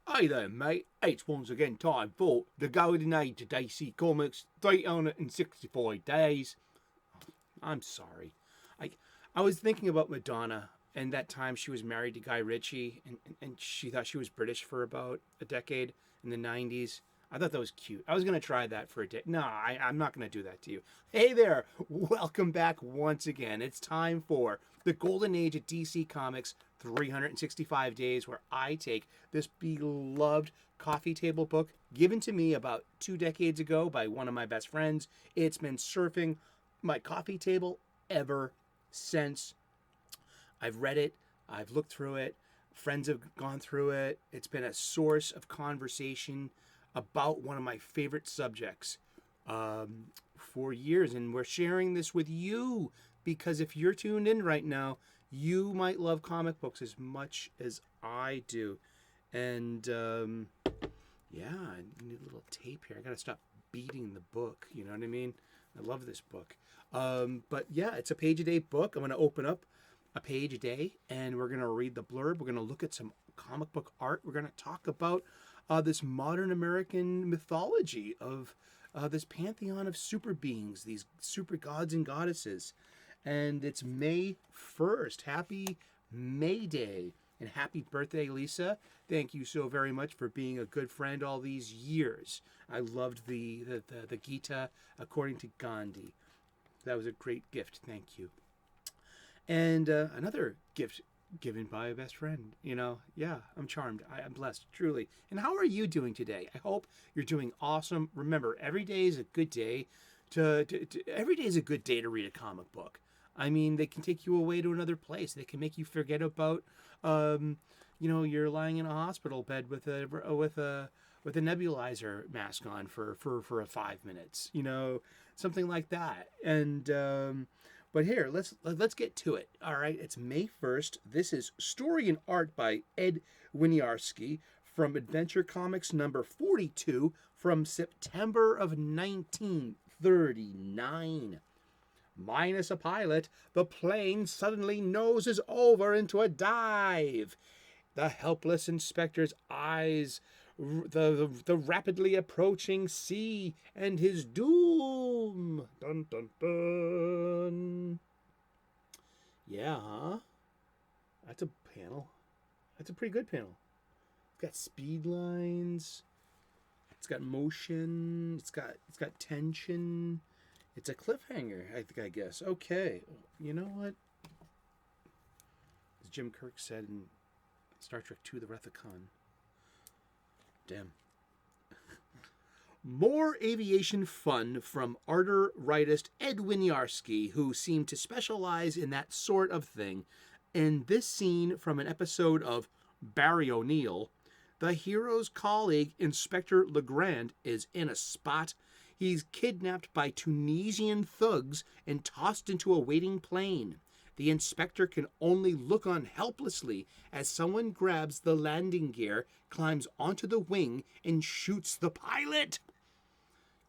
Hey there, mate. It's once again time for the golden age of DC Comics, 365 days. I'm sorry. I, I was thinking about Madonna and that time she was married to Guy Ritchie and she thought she was British for about a decade in the 90s. I thought that was cute. I was going to try that for a day. No, I'm not going to do that to you. Hey there. Welcome back once again. It's time for the golden age of DC Comics, 365 days, where I take this beloved coffee table book given to me about 2 decades ago by one of my best friends. It's been surfing my coffee table ever since. I've read it, I've looked through it, friends have gone through it. It's been a source of conversation about one of my favorite subjects for years. And we're sharing this with you because if you're tuned in right now, you might love comic books as much as I do. And yeah, I need a little tape here. I got to stop beating the book. You know what I mean? I love this book. But yeah, it's a page a day book. I'm going to open up a page a day and we're going to read the blurb. We're going to look at some comic book art. We're going to talk about this modern American mythology of this pantheon of super beings, these super gods and goddesses. And it's May 1st. Happy May Day. And happy birthday, Lisa. Thank you so very much for being a good friend all these years. I loved the Gita according to Gandhi. That was a great gift. Thank you. And another gift given by a best friend. Yeah, I'm charmed. I'm blessed, truly. And how are you doing today? I hope you're doing awesome. Remember, every day is a good day every day is a good day to read a comic book. I mean, they can take you away to another place. They can make you forget about, you're lying in a hospital bed with a nebulizer mask on for 5 minutes. Something like that. And but here, let's get to it. All right, it's May 1st. This is Story and Art by Ed Winiarski from Adventure Comics number 42 from September of 1939. Minus a pilot, the plane suddenly noses over into a dive. The helpless inspector's eyes, the rapidly approaching sea, and his doom. Dun dun dun. Yeah, huh? That's a panel. That's a pretty good panel. It's got speed lines. It's got motion. It's got tension. It's a cliffhanger, I guess. Okay. You know what? As Jim Kirk said in Star Trek II, The Wrath of Khan. Damn. More aviation fun from artist Ed Winiarski, who seemed to specialize in that sort of thing. In this scene from an episode of Barry O'Neill, the hero's colleague, Inspector Legrand, is in a spot. He's kidnapped by Tunisian thugs and tossed into a waiting plane. The inspector can only look on helplessly as someone grabs the landing gear, climbs onto the wing, and shoots the pilot.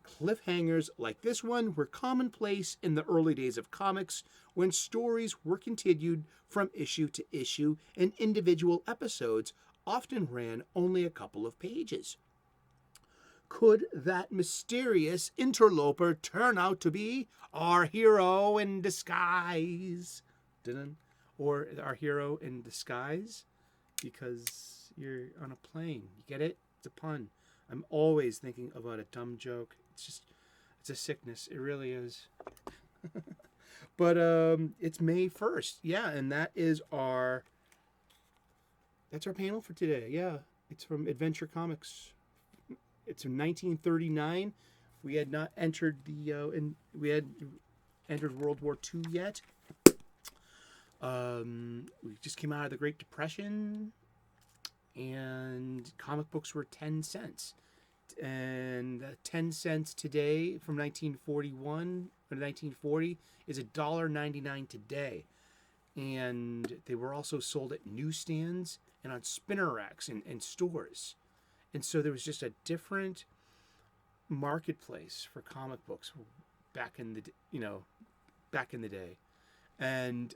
Cliffhangers like this one were commonplace in the early days of comics when stories were continued from issue to issue and individual episodes often ran only a couple of pages. Could that mysterious interloper turn out to be our hero in disguise? Or our hero in disguise? Because you're on a plane. You get it? It's a pun. I'm always thinking about a dumb joke. It's a sickness. It really is. But it's May 1st. Yeah, and that's our panel for today. Yeah, it's from Adventure Comics. It's from 1939. We had not entered we had entered World War II yet. We just came out of the Great Depression, and comic books were 10 cents. And 10 cents today from 1941 or 1940 is $1.99 today. And they were also sold at newsstands and on spinner racks and stores. And so there was just a different marketplace for comic books back in the day. And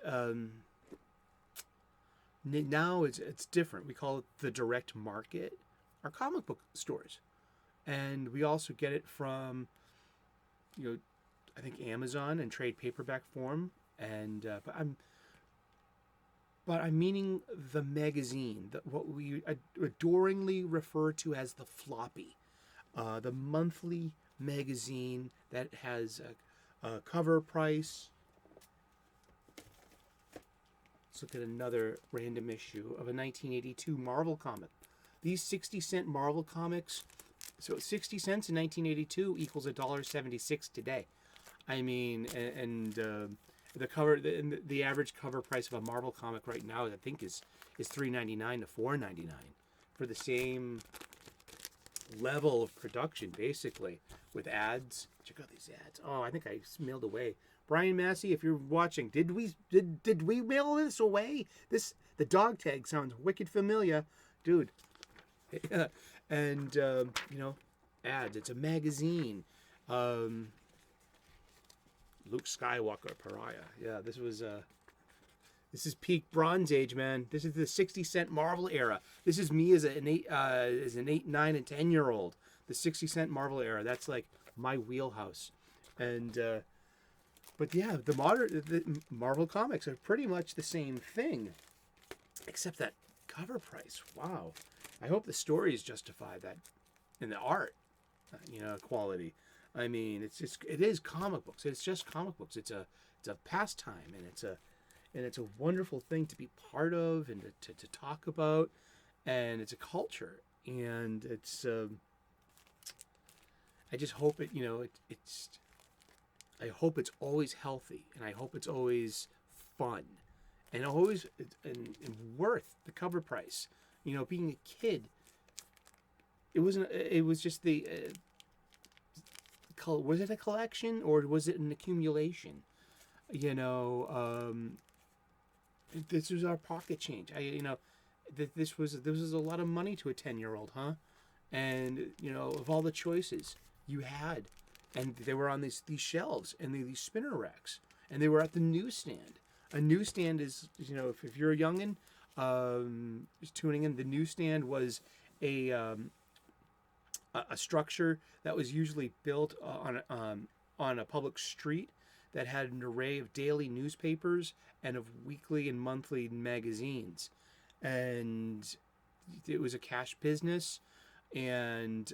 now it's different. We call it the direct market. are comic book stores. And we also get it from, I think Amazon and trade paperback form. And but I'm meaning the magazine, what we adoringly refer to as the floppy, the monthly magazine that has a cover price. Let's look at another random issue of a 1982 Marvel comic. These 60-cent Marvel comics, so 60 cents in 1982 equals $1.76 today. I mean, and the cover, the average cover price of a Marvel comic right now, I think, is $3.99 to $4.99 for the same level of production, basically, with ads. Check out these ads. Oh, I think I mailed away. Brian Massey, if you're watching, did we mail this away? The dog tag sounds wicked familiar, dude. And ads. It's a magazine. Luke Skywalker, Pariah. Yeah, this is peak Bronze Age, man. This is the 60-cent Marvel era. This is me as an 8, 9, and 10-year-old. The 60-cent Marvel era. That's like my wheelhouse. And but yeah, the Marvel comics are pretty much the same thing, except that cover price. Wow. I hope the stories justify that in the art, quality. I mean, it is comic books. It's just comic books. It's a pastime, and it's a wonderful thing to be part of and to talk about, and it's a culture, and it's I just hope I hope it's always healthy, and I hope it's always fun, and always and worth the cover price. Being a kid, it was just the was it a collection or was it an accumulation? This was our pocket change. This was a lot of money to a 10-year-old, huh? And of all the choices you had, and they were on these shelves and these spinner racks, and they were at the newsstand. A newsstand is, if you're a youngin, just tuning in, the newsstand was a structure that was usually built on a public street that had an array of daily newspapers and of weekly and monthly magazines, and it was a cash business, and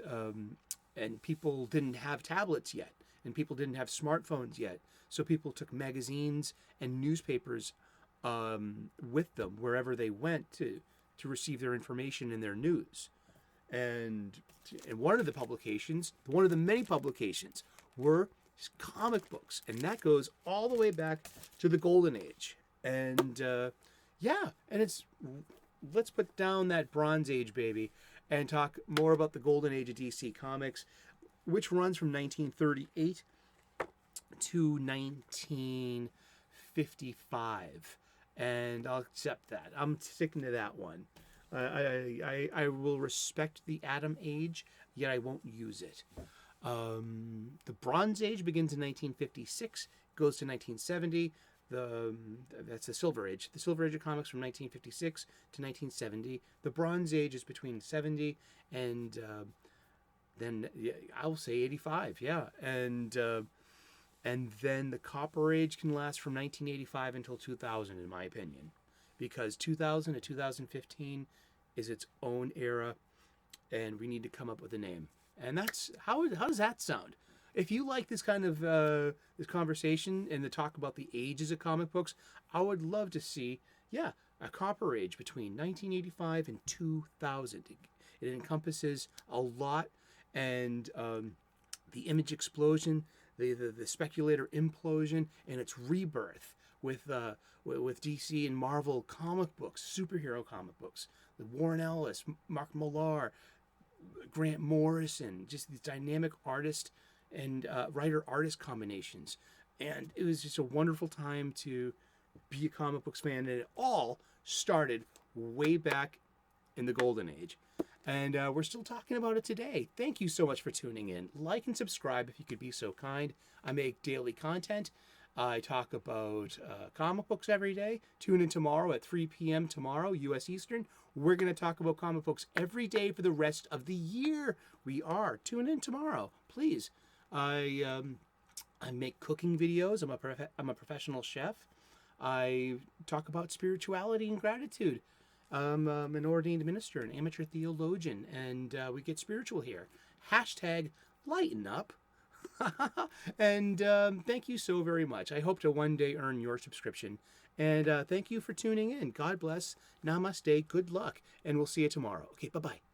people didn't have tablets yet, and people didn't have smartphones yet, so people took magazines and newspapers with them wherever they went to receive their information and their news. And one of the many publications were comic books, and that goes all the way back to the Golden Age. And let's put down that Bronze Age, baby, and talk more about the Golden Age of DC Comics, which runs from 1938 to 1955. And I'll accept that. I'm sticking to that one. I will respect the Atom Age, yet I won't use it. The Bronze Age begins in 1956, goes to 1970. That's the Silver Age. The Silver Age of comics from 1956 to 1970. The Bronze Age is between 70 and then I'll say 85. Yeah, and then the Copper Age can last from 1985 until 2000, in my opinion, because 2000 to 2015 is its own era, and we need to come up with a name. And that's how does that sound? If you like this kind of this conversation and the talk about the ages of comic books, I would love to see, a Copper Age between 1985 and 2000. It encompasses a lot, and the Image explosion, the speculator implosion, and its rebirth with DC and Marvel comic books, superhero comic books, with Warren Ellis, Mark Millar, Grant Morrison, just these dynamic artist and writer-artist combinations. And it was just a wonderful time to be a comic books fan, and it all started way back in the Golden Age. And we're still talking about it today. Thank you so much for tuning in. Like and subscribe if you could be so kind. I make daily content. I talk about comic books every day. Tune in tomorrow at 3 p.m. tomorrow, U.S. Eastern. We're going to talk about comic books every day for the rest of the year. We are. Tune in tomorrow, please. I make cooking videos. I'm a professional chef. I talk about spirituality and gratitude. I'm an ordained minister, an amateur theologian, and we get spiritual here. Hashtag lighten up. And thank you so very much. I hope to one day earn your subscription. And thank you for tuning in. God bless. Namaste. Good luck. And we'll see you tomorrow. Okay, bye-bye.